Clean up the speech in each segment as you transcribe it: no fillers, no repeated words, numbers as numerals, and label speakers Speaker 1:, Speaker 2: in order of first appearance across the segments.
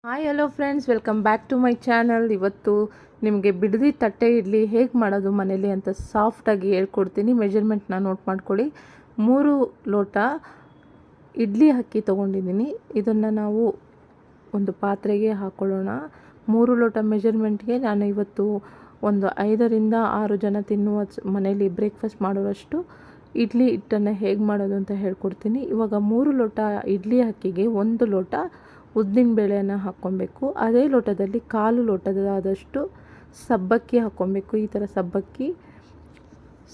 Speaker 1: Hi hello friends, welcome back to my channel. ಇವತ್ತು ನಿಮಗೆ ಬಿಡದಿ ತಟ್ಟೆ ಇಡ್ಲಿ ಹೇಗೆ ಮಾಡೋದು ಮನೇಲಿ ಅಂತ ಸಾಫ್ಟಾಗಿ ಹೇಳ್ಕೊಡ್ತೀನಿ. ಮೆಜರ್ಮೆಂಟ್ನ ನೋಟ್ ಮಾಡ್ಕೊಳ್ಳಿ. 3 ಲೋಟ ಇಡ್ಲಿ ಅಕ್ಕಿ ತೊಗೊಂಡಿದ್ದೀನಿ. ಇದನ್ನು ನಾವು ಒಂದು ಪಾತ್ರೆಗೆ ಹಾಕ್ಕೊಳ್ಳೋಣ. 3 ಲೋಟ ಮೆಜರ್ಮೆಂಟ್ಗೆ ನಾನು ಇವತ್ತು ಒಂದು 5ರಿಂದ 6 ಜನ ತಿನ್ನುವ ಮನೇಲಿ ಬ್ರೇಕ್ಫಾಸ್ಟ್ ಮಾಡೋರಷ್ಟು ಇಡ್ಲಿ ಹಿಟ್ಟನ್ನು ಹೇಗೆ ಮಾಡೋದು ಅಂತ ಹೇಳ್ಕೊಡ್ತೀನಿ. ಇವಾಗ 3 ಲೋಟ ಇಡ್ಲಿ ಅಕ್ಕಿಗೆ 1 ಲೋಟ ಉದ್ದಿನ ಬೇಳೆಯನ್ನು ಹಾಕ್ಕೊಬೇಕು. ಅದೇ ಲೋಟದಲ್ಲಿ 1/4 ಲೋಟದಾದಷ್ಟು ಸಬ್ಬಕ್ಕಿ ಹಾಕ್ಕೊಬೇಕು. ಈ ಥರ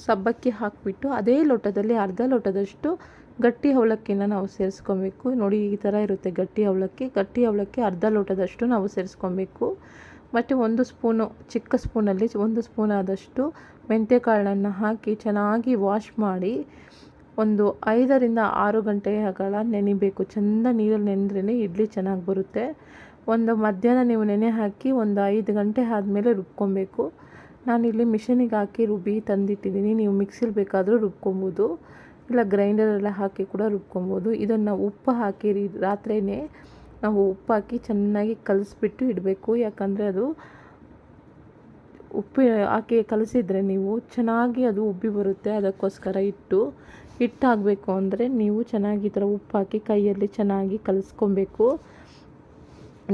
Speaker 1: ಸಬ್ಬಕ್ಕಿ ಹಾಕಿಬಿಟ್ಟು ಅದೇ ಲೋಟದಲ್ಲಿ ಅರ್ಧ ಲೋಟದಷ್ಟು ಗಟ್ಟಿ ಅವಲಕ್ಕಿನ ನಾವು ಸೇರಿಸ್ಕೊಬೇಕು. ನೋಡಿ, ಈ ಥರ ಇರುತ್ತೆ ಗಟ್ಟಿ ಅವಲಕ್ಕಿ ಅರ್ಧ ಲೋಟದಷ್ಟು ನಾವು ಸೇರಿಸ್ಕೊಬೇಕು. ಮತ್ತು 1 ಸ್ಪೂನು, ಚಿಕ್ಕ ಸ್ಪೂನಲ್ಲಿ 1 ಸ್ಪೂನ್ ಆದಷ್ಟು ಮೆಂತ್ಯ ಕಾಳನ್ನು ಹಾಕಿ ಚೆನ್ನಾಗಿ ವಾಶ್ ಮಾಡಿ ಒಂದು 5ರಿಂದ 6 ಗಂಟೆಗಳ ನೆನಿಬೇಕು. ಚೆಂದ ನೀರಲ್ಲಿ ನೆನೆದ್ರೇ ಇಡ್ಲಿ ಚೆನ್ನಾಗಿ ಬರುತ್ತೆ. ಒಂದು ಮಧ್ಯಾಹ್ನ ನೀವು ನೆನೆ ಹಾಕಿ ಒಂದು 5 ಗಂಟೆ ಆದಮೇಲೆ ರುಬ್ಕೊಬೇಕು. ನಾನಿಲ್ಲಿ ಮಿಷನಿಗೆ ಹಾಕಿ ರುಬ್ಬಿ ತಂದಿಟ್ಟಿದ್ದೀನಿ. ನೀವು ಮಿಕ್ಸಿಲಿ ಬೇಕಾದರೂ ರುಬ್ಕೊಬೋದು, ಇಲ್ಲ ಗ್ರೈಂಡರೆಲ್ಲ ಹಾಕಿ ಕೂಡ ರುಬ್ಕೊಬೋದು. ಇದನ್ನು ಉಪ್ಪು ಹಾಕಿ ರಾತ್ರಿಯೇ ನಾವು ಉಪ್ಪು ಹಾಕಿ ಚೆನ್ನಾಗಿ ಕಲಿಸ್ಬಿಟ್ಟು ಇಡಬೇಕು. ಯಾಕಂದರೆ ಅದು ಉಪ್ಪು ಹಾಕಿ ಕಲಿಸಿದರೆ ನೀವು ಚೆನ್ನಾಗಿ ಅದು ಉಬ್ಬಿ ಬರುತ್ತೆ. ಅದಕ್ಕೋಸ್ಕರ ಹಿಟ್ಟಾಗಬೇಕು ಅಂದರೆ ನೀವು ಚೆನ್ನಾಗಿ ಈ ಥರ ಉಪ್ಪು ಹಾಕಿ ಕೈಯಲ್ಲಿ ಚೆನ್ನಾಗಿ ಕಲಿಸ್ಕೊಬೇಕು.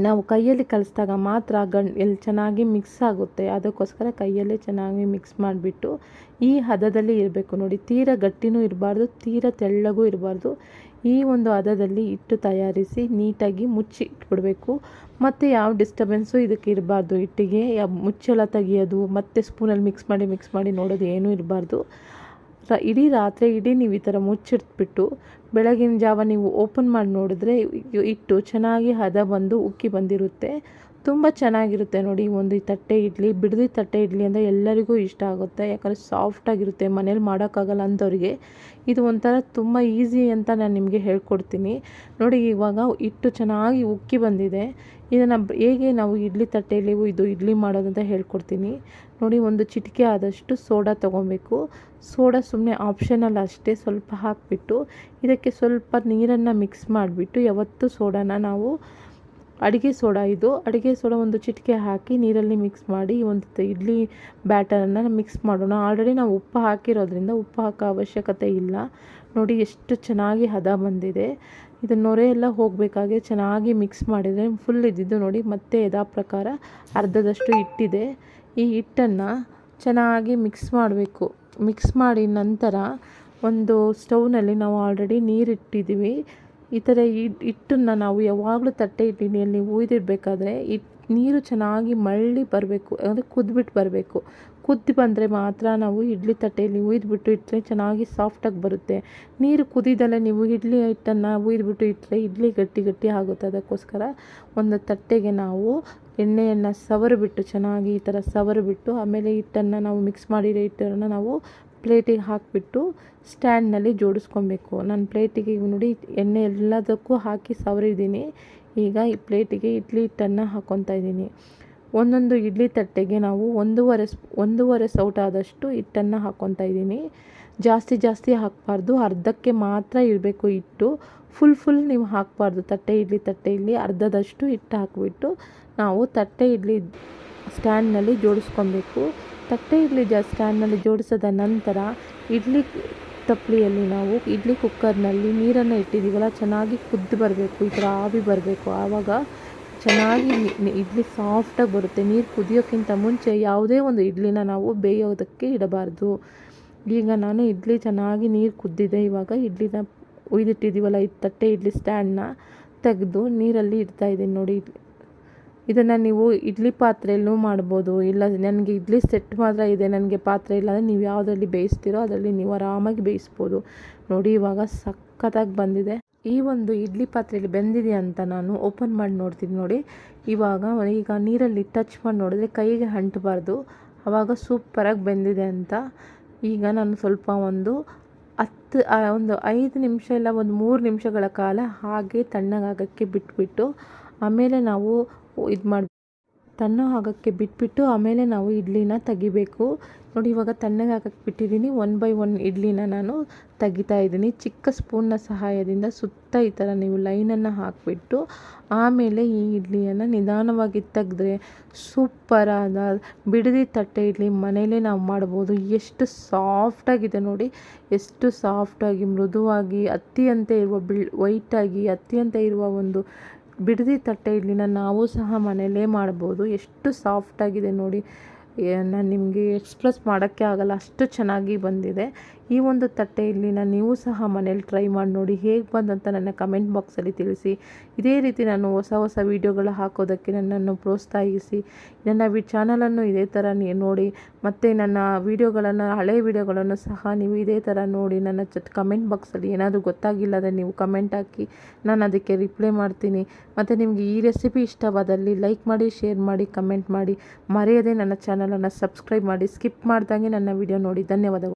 Speaker 1: ನಾವು ಕೈಯಲ್ಲಿ ಕಲಿಸಿದಾಗ ಮಾತ್ರ ಎಲ್ಲಿ ಚೆನ್ನಾಗಿ ಮಿಕ್ಸ್ ಆಗುತ್ತೆ. ಅದಕ್ಕೋಸ್ಕರ ಕೈಯಲ್ಲೇ ಚೆನ್ನಾಗಿ ಮಿಕ್ಸ್ ಮಾಡಿಬಿಟ್ಟು ಈ ಹದದಲ್ಲಿ ಇರಬೇಕು. ನೋಡಿ, ತೀರ ಗಟ್ಟಿನೂ ಇರಬಾರ್ದು, ತೀರ ತೆಳ್ಳಗೂ ಇರಬಾರ್ದು. ಈ ಒಂದು ಹದದಲ್ಲಿ ಹಿಟ್ಟು ತಯಾರಿಸಿ ನೀಟಾಗಿ ಮುಚ್ಚಿ ಇಟ್ಬಿಡಬೇಕು. ಮತ್ತು ಯಾವ ಡಿಸ್ಟರ್ಬೆನ್ಸು ಇದಕ್ಕೆ ಇರಬಾರ್ದು. ಹಿಟ್ಟಿಗೆ ಮುಚ್ಚಳ ತೆಗಿಯೋದು ಮತ್ತು ಸ್ಪೂನಲ್ಲಿ ಮಿಕ್ಸ್ ಮಾಡಿ ನೋಡೋದು ಏನೂ ಇರಬಾರ್ದು. ಇಡೀ ರಾತ್ರಿ ನೀವು ಈ ಥರ ಮುಚ್ಚಿಟ್ಬಿಟ್ಟು ಬೆಳಗಿನ ಜಾವ ನೀವು ಓಪನ್ ಮಾಡಿ ನೋಡಿದ್ರೆ ಹಿಟ್ಟು ಚೆನ್ನಾಗಿ ಹದ ಬಂದು ಉಕ್ಕಿ ಬಂದಿರುತ್ತೆ. ತುಂಬ ಚೆನ್ನಾಗಿರುತ್ತೆ. ನೋಡಿ, ಒಂದು ತಟ್ಟೆ ಇಡ್ಲಿ, ಬಿಡದಿ ತಟ್ಟೆ ಇಡ್ಲಿ ಅಂದರೆ ಎಲ್ಲರಿಗೂ ಇಷ್ಟ ಆಗುತ್ತೆ. ಯಾಕಂದರೆ ಸಾಫ್ಟಾಗಿರುತ್ತೆ. ಮನೇಲಿ ಮಾಡೋಕ್ಕಾಗಲ್ಲ ಅಂಥವ್ರಿಗೆ ಇದು ಒಂಥರ ತುಂಬ ಈಸಿ ಅಂತ ನಾನು ನಿಮಗೆ ಹೇಳ್ಕೊಡ್ತೀನಿ. ನೋಡಿ, ಇವಾಗ ಹಿಟ್ಟು ಚೆನ್ನಾಗಿ ಉಕ್ಕಿ ಬಂದಿದೆ. ಇದನ್ನು ಹೇಗೆ ನಾವು ಇಡ್ಲಿ ತಟ್ಟೆಯಲ್ಲಿ ಇದು ಇಡ್ಲಿ ಮಾಡೋದಂತ ಹೇಳ್ಕೊಡ್ತೀನಿ. ನೋಡಿ, 1 ಚಿಟಿಕೆ ಆದಷ್ಟು ಸೋಡಾ ತೊಗೊಬೇಕು. ಸೋಡಾ ಸುಮ್ಮನೆ ಆಪ್ಷನಲ್ ಅಷ್ಟೇ, ಸ್ವಲ್ಪ ಹಾಕಿಬಿಟ್ಟು ಇದಕ್ಕೆ ಸ್ವಲ್ಪ ನೀರನ್ನು ಮಿಕ್ಸ್ ಮಾಡಿಬಿಟ್ಟು, ಯಾವತ್ತೂ ಸೋಡಾನ ನಾವು ಅಡುಗೆ ಸೋಡಾ 1 ಚಿಟಿಕೆ ಹಾಕಿ ನೀರಲ್ಲಿ ಮಿಕ್ಸ್ ಮಾಡಿ ಒಂದು ಇಡ್ಲಿ ಬ್ಯಾಟರನ್ನು ಮಿಕ್ಸ್ ಮಾಡೋಣ. ಆಲ್ರೆಡಿ ನಾವು ಉಪ್ಪು ಹಾಕಿರೋದ್ರಿಂದ ಉಪ್ಪು ಹಾಕೋ ಅವಶ್ಯಕತೆ ಇಲ್ಲ. ನೋಡಿ, ಎಷ್ಟು ಚೆನ್ನಾಗಿ ಹದ ಬಂದಿದೆ. ಇದು ನೊರೆ ಎಲ್ಲ ಹೋಗಬೇಕಾಗೆ ಚೆನ್ನಾಗಿ ಮಿಕ್ಸ್ ಮಾಡಿದರೆ ಫುಲ್ ಇದ್ದಿದ್ದು ನೋಡಿ. ಮತ್ತೆ ಯಥಾ ಪ್ರಕಾರ ಅರ್ಧದಷ್ಟು ಹಿಟ್ಟಿದೆ. ಈ ಹಿಟ್ಟನ್ನು ಚೆನ್ನಾಗಿ ಮಿಕ್ಸ್ ಮಾಡಬೇಕು. ಮಿಕ್ಸ್ ಮಾಡಿ ನಂತರ ಒಂದು ಸ್ಟವ್ನಲ್ಲಿ ನಾವು ಆಲ್ರೆಡಿ ನೀರಿಟ್ಟಿದ್ದೀವಿ. ಈ ಥರ ಹಿಟ್ಟನ್ನು ನಾವು ಯಾವಾಗಲೂ ತಟ್ಟೆ ಇಡ್ಲಿಯಲ್ಲಿ ಉಯ್ದಿಡಬೇಕಾದ್ರೆ ನೀರು ಚೆನ್ನಾಗಿ ಮಳ್ಳಿ ಬರಬೇಕು, ಅಂದರೆ ಕುದ್ಬಿಟ್ಟು ಬರಬೇಕು. ಕುದ್ದು ಬಂದರೆ ಮಾತ್ರ ನಾವು ಇಡ್ಲಿ ತಟ್ಟೆಯಲ್ಲಿ ಉಯ್ದುಬಿಟ್ಟು ಇಟ್ಟರೆ ಚೆನ್ನಾಗಿ ಸಾಫ್ಟಾಗಿ ಬರುತ್ತೆ. ನೀರು ಕುದಿದಲ್ಲೇ ನೀವು ಇಡ್ಲಿ ಹಿಟ್ಟನ್ನು ಉಯ್ದುಬಿಟ್ಟು ಇಟ್ಟರೆ ಇಡ್ಲಿ ಗಟ್ಟಿ ಆಗುತ್ತೆ. ಅದಕ್ಕೋಸ್ಕರ ಒಂದು ತಟ್ಟೆಗೆ ನಾವು ಎಣ್ಣೆಯನ್ನು ಸವರಿಬಿಟ್ಟು ಚೆನ್ನಾಗಿ ಈ ಥರ ಸವರಿಬಿಟ್ಟು ಆಮೇಲೆ ಹಿಟ್ಟನ್ನು ನಾವು ಮಿಕ್ಸ್ ಮಾಡಿರೋ ಹಿಟ್ಟನ್ನು ನಾವು ಪ್ಲೇಟಿಗೆ ಹಾಕಿಬಿಟ್ಟು ಸ್ಟ್ಯಾಂಡ್ನಲ್ಲಿ ಜೋಡಿಸ್ಕೊಬೇಕು. ನಾನು ಪ್ಲೇಟಿಗೆ ನೋಡಿ ಎಣ್ಣೆ ಎಲ್ಲದಕ್ಕೂ ಹಾಕಿ ಸವರಿದ್ದೀನಿ. ಈಗ ಈ ಪ್ಲೇಟಿಗೆ ಇಡ್ಲಿ ಹಿಟ್ಟನ್ನು ಹಾಕ್ಕೊತಾ ಇದ್ದೀನಿ. ಒಂದೊಂದು ಇಡ್ಲಿ ತಟ್ಟೆಗೆ ನಾವು ಒಂದೂವರೆ ಸೌಟ ಆದಷ್ಟು ಹಿಟ್ಟನ್ನು ಹಾಕ್ಕೊತಾ ಇದ್ದೀನಿ. ಜಾಸ್ತಿ ಹಾಕಬಾರ್ದು, ಅರ್ಧಕ್ಕೆ ಮಾತ್ರ ಇರಬೇಕು ಹಿಟ್ಟು. ಫುಲ್ ನೀವು ಹಾಕಬಾರ್ದು. ಇಡ್ಲಿ ತಟ್ಟೆಯಲ್ಲಿ ಅರ್ಧದಷ್ಟು ಹಿಟ್ಟು ಹಾಕಿಬಿಟ್ಟು ನಾವು ತಟ್ಟೆ ಇಡ್ಲಿ ಸ್ಟ್ಯಾಂಡ್ನಲ್ಲಿ ಜೋಡಿಸ್ಕೊಬೇಕು. ತಟ್ಟೆ ಇಡ್ಲಿ ಸ್ಟ್ಯಾಂಡ್ನಲ್ಲಿ ಜೋಡಿಸಿದ ನಂತರ ಇಡ್ಲಿ ತಪ್ಪಲಿಯಲ್ಲಿ ನಾವು ಇಡ್ಲಿ ಕುಕ್ಕರ್ನಲ್ಲಿ ನೀರನ್ನು ಇಟ್ಟಿದ್ದೀವಲ್ಲ, ಚೆನ್ನಾಗಿ ಕುದ್ದು ಬರಬೇಕು. ಈ ಥರ ಆವಿ ಬರಬೇಕು. ಆವಾಗ ಚೆನ್ನಾಗಿ ಇಡ್ಲಿ ಸಾಫ್ಟಾಗಿ ಬರುತ್ತೆ. ನೀರು ಕುದಿಯೋಕ್ಕಿಂತ ಮುಂಚೆ ಯಾವುದೇ ಒಂದು ಇಡ್ಲಿನ ನಾವು ಬೇಯೋದಕ್ಕೆ ಇಡಬಾರ್ದು. ಈಗ ನಾನು ಇಡ್ಲಿ ಚೆನ್ನಾಗಿ ನೀರು ಕುದ್ದಿದೆ. ಇವಾಗ ಇಡ್ಲಿನ ಉಯ್ದಿಟ್ಟಿದ್ದೀವಲ್ಲ, ಈ ತಟ್ಟೆ ಇಡ್ಲಿ ಸ್ಟ್ಯಾಂಡನ್ನ ತೆಗೆದು ನೀರಲ್ಲಿ ಇಡ್ತಾಯಿದ್ದೀನಿ. ನೋಡಿ, ಇದನ್ನು ನೀವು ಇಡ್ಲಿ ಪಾತ್ರೆಯಲ್ಲೂ ಮಾಡ್ಬೋದು. ಇಲ್ಲ ನನಗೆ ಇಡ್ಲಿ ಸೆಟ್ ಮಾತ್ರ ಇದೆ, ನನಗೆ ಪಾತ್ರೆ ಇಲ್ಲ ಅಂದರೆ ನೀವು ಯಾವುದರಲ್ಲಿ ಬೇಯಿಸ್ತೀರೋ ಅದರಲ್ಲಿ ನೀವು ಆರಾಮಾಗಿ ಬೇಯಿಸ್ಬೋದು. ನೋಡಿ, ಇವಾಗ ಸಖತ್ತಾಗಿ ಬಂದಿದೆ. ಈ ಒಂದು ಇಡ್ಲಿ ಪಾತ್ರೆಯಲ್ಲಿ ಬೆಂದಿದೆ ಅಂತ ನಾನು ಓಪನ್ ಮಾಡಿ ನೋಡ್ತೀನಿ. ನೋಡಿ, ಈಗ ನೀರಲ್ಲಿ ಟಚ್ ಮಾಡಿ ನೋಡಿದ್ರೆ ಕೈಗೆ ಅಂಟಬಾರ್ದು. ಆವಾಗ ಸೂಪರಾಗಿ ಬೆಂದಿದೆ ಅಂತ. ಈಗ ನಾನು ಸ್ವಲ್ಪ ಒಂದು 5 ನಿಮಿಷ ಇಲ್ಲ ಒಂದು 3 ನಿಮಿಷಗಳ ಕಾಲ ಹಾಗೆ ತಣ್ಣಗಾಗೋಕ್ಕೆ ಬಿಟ್ಬಿಟ್ಟು ಆಮೇಲೆ ನಾವು ಆಗೋಕ್ಕೆ ಬಿಟ್ಬಿಟ್ಟು ಆಮೇಲೆ ನಾವು ಇಡ್ಲಿನ ತೆಗಿಬೇಕು. ನೋಡಿ ಇವಾಗ ತಣ್ಣಗೆ ಹಾಕಕ್ಕೆ ಬಿಟ್ಟಿದ್ದೀನಿ. 1 ಬೈ 1 ಇಡ್ಲಿನ ನಾನು ತೆಗಿತಾ ಇದ್ದೀನಿ. ಚಿಕ್ಕ ಸ್ಪೂನ್ನ ಸಹಾಯದಿಂದ ಸುತ್ತ ಈ ಥರ ನೀವು ಲೈನನ್ನು ಹಾಕಿಬಿಟ್ಟು ಆಮೇಲೆ ಈ ಇಡ್ಲಿಯನ್ನು ನಿಧಾನವಾಗಿ ತೆಗೆದ್ರೆ ಸೂಪರಾದ ಬಿಡದಿ ತಟ್ಟೆ ಇಡ್ಲಿ ಮನೇಲೇ ನಾವು ಮಾಡ್ಬೋದು. ಎಷ್ಟು ಸಾಫ್ಟಾಗಿದೆ ನೋಡಿ, ಎಷ್ಟು ಸಾಫ್ಟಾಗಿ ಮೃದುವಾಗಿ ಹತ್ತಿಯಂತೆ ಇರುವ ವೈಟಾಗಿ ಹತ್ತಿಯಂತೆ ಇರುವ ಒಂದು ಬಿಡದಿ ತಟ್ಟೆ ಇಡ್ಲಿನ ನಾವು ಸಹ ಮನೆಯಲ್ಲೇ ಮಾಡ್ಬೋದು. ಎಷ್ಟು ಸಾಫ್ಟಾಗಿದೆ ನೋಡಿ, ನಾನು ನಿಮಗೆ ಎಕ್ಸ್ಪ್ರೆಸ್ ಮಾಡೋಕ್ಕೆ ಆಗಲ್ಲ, ಅಷ್ಟು ಚೆನ್ನಾಗಿ ಬಂದಿದೆ. ಈ ಒಂದು ತಟ್ಟೆ ಇಡ್ಲಿನ ನೀವು ಸಹ ಮನೇಲಿ ಟ್ರೈ ಮಾಡಿ ನೋಡಿ, ಹೇಗೆ ಬಂದಂತ ನನ್ನ ಕಮೆಂಟ್ ಬಾಕ್ಸಲ್ಲಿ ತಿಳಿಸಿ. ಇದೇ ರೀತಿ ನಾನು ಹೊಸ ವೀಡಿಯೋಗಳು ಹಾಕೋದಕ್ಕೆ ನನ್ನನ್ನು ಪ್ರೋತ್ಸಾಹಿಸಿ. ನನ್ನ ಚಾನಲನ್ನು ಇದೇ ಥರ ನೋಡಿ, ಮತ್ತು ನನ್ನ ವೀಡಿಯೋಗಳನ್ನು ಹಳೆಯ ವೀಡಿಯೋಗಳನ್ನು ಸಹ ನೀವು ಇದೇ ಥರ ನೋಡಿ. ನನ್ನ ಕಮೆಂಟ್ ಬಾಕ್ಸಲ್ಲಿ ಏನಾದರೂ ಗೊತ್ತಾಗಿಲ್ಲದೆ ನೀವು ಕಮೆಂಟ್ ಹಾಕಿ, ನಾನು ಅದಕ್ಕೆ ರಿಪ್ಲೈ ಮಾಡ್ತೀನಿ. ಮತ್ತು ನಿಮಗೆ ಈ ರೆಸಿಪಿ ಇಷ್ಟವಾದಲ್ಲಿ ಲೈಕ್ ಮಾಡಿ, ಶೇರ್ ಮಾಡಿ, ಕಮೆಂಟ್ ಮಾಡಿ. ಮರೆಯದೆ ನನ್ನ ಚಾನಲನ್ನು ಸಬ್ಸ್ಕ್ರೈಬ್ ಮಾಡಿ. ಸ್ಕಿಪ್ ಮಾಡ್ದಂಗೆ ನನ್ನ ವಿಡಿಯೋ ನೋಡಿ. ಧನ್ಯವಾದಗಳು.